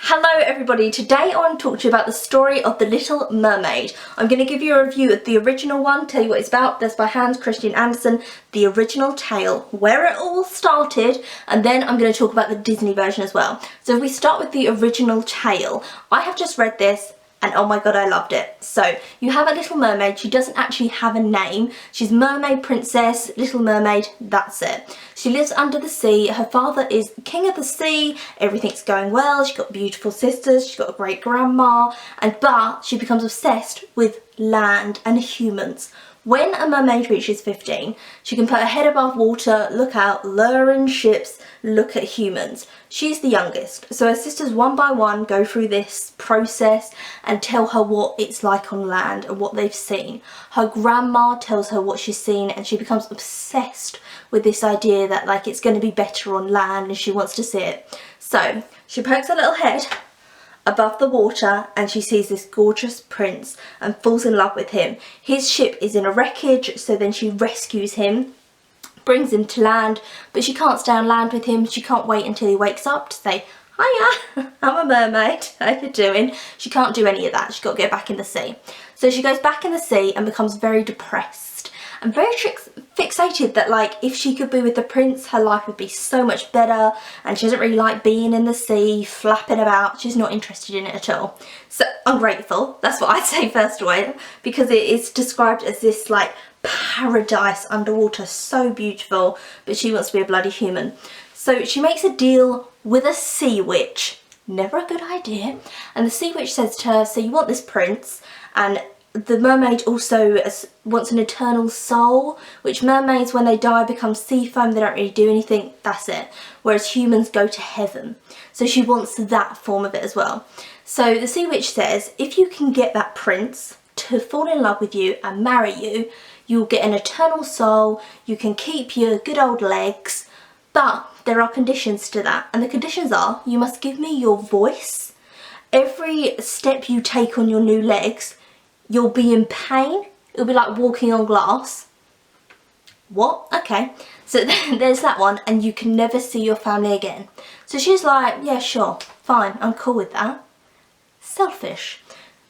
Hello everybody, today I want to talk to you about the story of the Little Mermaid. I'm going to give you a review of the original one, tell you what it's about. That's by Hans Christian Andersen, the original tale, where it all started, and then I'm going to talk about the Disney version as well. So if we start with the original tale, I have just read this and oh my god, I loved it. So you have a little mermaid. She doesn't actually have a name. She's mermaid princess, Little Mermaid, that's it. She lives under the sea. Her father is king of the sea. Everything's going well. She's got beautiful sisters. She's got a great grandma. But she becomes obsessed with land and humans. When a mermaid reaches 15, she can put her head above water, look out, lure in ships, look at humans. She's the youngest, so her sisters one by one go through this process and tell her what it's like on land and what they've seen. Her grandma tells her what she's seen and she becomes obsessed with this idea that like it's going to be better on land and she wants to see it. So she pokes her little head above the water and she sees this gorgeous prince and falls in love with him. His ship is in a wreckage, so then she rescues him, brings him to land, but she can't stay on land with him. She can't wait until he wakes up to say, hiya, I'm a mermaid, how you doing? She can't do any of that. She's got to go back in the sea. So she goes back in the sea and becomes very depressed and very fixated that like if she could be with the prince, her life would be so much better, and she doesn't really like being in the sea, flapping about. She's not interested in it at all. So ungrateful, that's what I'd say first away, because it is described as this like paradise underwater, so beautiful, but she wants to be a bloody human. So she makes a deal with a sea witch, never a good idea, and the sea witch says to her, so you want this prince, and the mermaid also wants an eternal soul, which mermaids when they die become sea foam, they don't really do anything, that's it. Whereas humans go to heaven. So she wants that form of it as well. So the sea witch says, if you can get that prince to fall in love with you and marry you, you'll get an eternal soul, you can keep your good old legs, but there are conditions to that. And the conditions are, you must give me your voice. Every step you take on your new legs, you'll be in pain. It'll be like walking on glass. What? Okay. So there's that one, and you can never see your family again. So she's like, yeah, sure, fine, I'm cool with that. Selfish.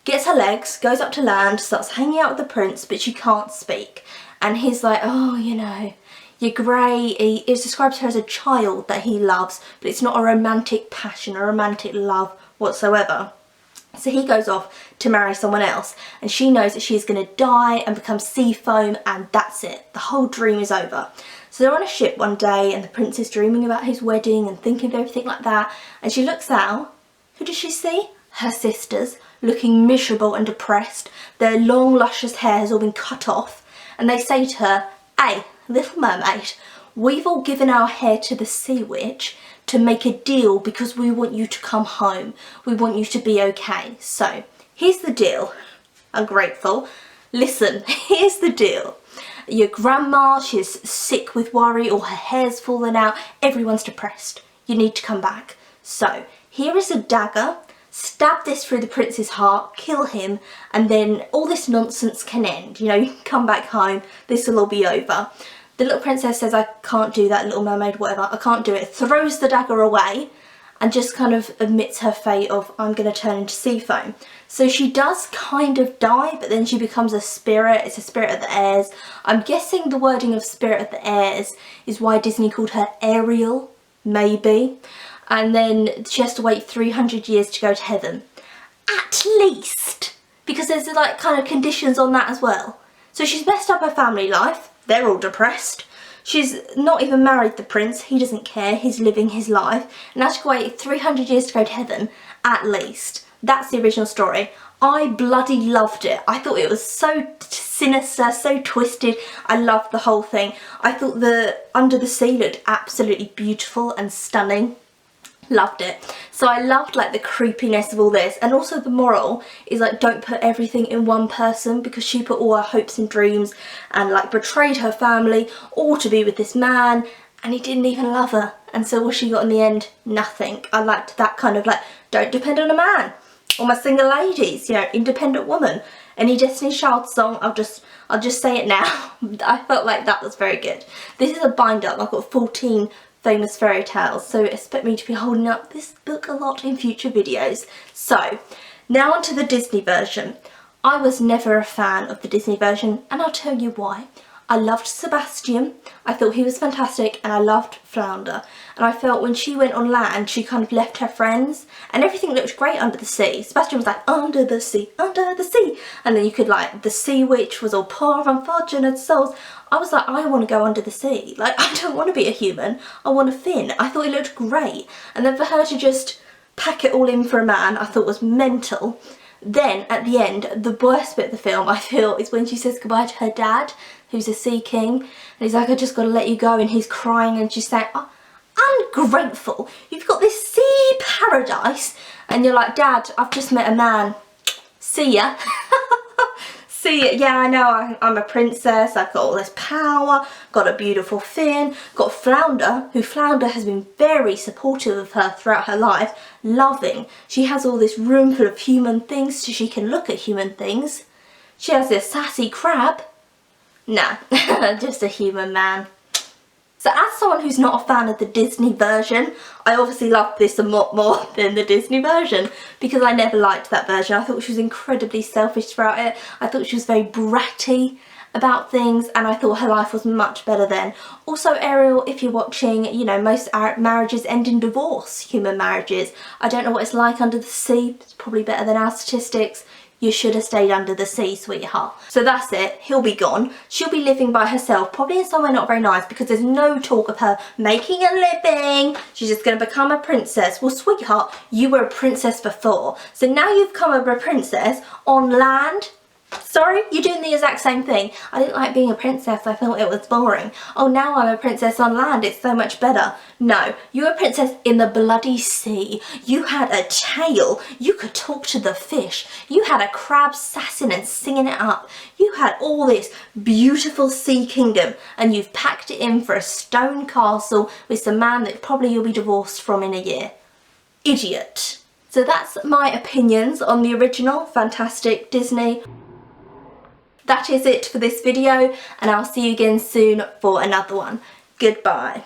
Gets her legs, goes up to land, starts hanging out with the prince, but she can't speak. And he's like, oh, you know, you're grey. It describes her as a child that he loves, but it's not a romantic passion, a romantic love whatsoever. So he goes off to marry someone else, and she knows that she's going to die and become sea foam, and that's it. The whole dream is over. So they're on a ship one day and the prince is dreaming about his wedding and thinking of everything like that, and she looks out. Who does she see? Her sisters, looking miserable and depressed. Their long luscious hair has all been cut off, and they say to her, hey, Little Mermaid, we've all given our hair to the sea witch to make a deal because we want you to come home. We want you to be okay. So here's the deal. Ungrateful. Listen, here's the deal. Your grandma, she's sick with worry, or her hair's fallen out. Everyone's depressed. You need to come back. So here is a dagger. Stab this through the prince's heart, kill him, and then all this nonsense can end. You know, you can come back home. This will all be over. The little princess says, I can't do that, Little Mermaid, whatever, I can't do it. Throws the dagger away and just kind of admits her fate of, I'm going to turn into sea foam. So she does kind of die, but then she becomes a spirit. It's a spirit of the airs. I'm guessing the wording of spirit of the airs is why Disney called her Ariel, maybe. And then she has to wait 300 years to go to heaven. At least. Because there's like kind of conditions on that as well. So she's messed up her family life. They're all depressed. She's not even married the prince. He doesn't care. He's living his life. And now she's got to wait 300 years to go to heaven, at least. That's the original story. I bloody loved it. I thought it was so sinister, so twisted. I loved the whole thing. I thought the Under the Sea looked absolutely beautiful and stunning. Loved it. So I loved like the creepiness of all this, and also the moral is like, don't put everything in one person, because she put all her hopes and dreams and like betrayed her family all to be with this man, and he didn't even love her, and so what she got in the end? Nothing. I liked that kind of like, don't depend on a man. All my single ladies, you know, independent woman. Any Destiny's Child song, I'll just say it now. I felt like that was very good. This is a binder. I've got 14 famous fairy tales, so expect me to be holding up this book a lot in future videos. So, now onto the Disney version. I was never a fan of the Disney version, and I'll tell you why. I loved Sebastian, I thought he was fantastic, and I loved Flounder. And I felt when she went on land, she kind of left her friends, and everything looked great under the sea. Sebastian was like, under the sea, and then you could like, the sea witch was all poor unfortunate souls. I was like, I want to go under the sea. Like, I don't want to be a human, I want a fin. I thought it looked great. And then for her to just pack it all in for a man, I thought was mental. Then, at the end, the worst bit of the film, I feel, is when she says goodbye to her dad, who's a sea king, and he's like, I just got to let you go, and he's crying, and she's saying, oh, ungrateful, you've got this sea paradise, and you're like, Dad, I've just met a man, see ya. See ya. Yeah, I know, I'm a princess, I've got all this power, got a beautiful fin, got Flounder, who Flounder has been very supportive of her throughout her life, loving. She has all this room full of human things so she can look at human things. She has this sassy crab. Nah, just a human man. So as someone who's not a fan of the Disney version, I obviously love this a lot more than the Disney version because I never liked that version. I thought she was incredibly selfish throughout it. I thought she was very bratty about things, and I thought her life was much better then. Also, Ariel, if you're watching, you know, most marriages end in divorce, human marriages. I don't know what it's like under the sea. It's probably better than our statistics. You should have stayed under the sea, sweetheart. So that's it, he'll be gone. She'll be living by herself, probably in somewhere not very nice, because there's no talk of her making a living. She's just going to become a princess. Well, sweetheart, you were a princess before. So now you've become a princess on land. Sorry, you're doing the exact same thing. I didn't like being a princess, I thought it was boring. Oh, now I'm a princess on land, it's so much better. No, you were a princess in the bloody sea. You had a tail, you could talk to the fish. You had a crab sassing and singing it up. You had all this beautiful sea kingdom, and you've packed it in for a stone castle with some man that probably you'll be divorced from in a year. Idiot. So that's my opinions on the original fantastic Disney. That is it for this video, and I'll see you again soon for another one. Goodbye.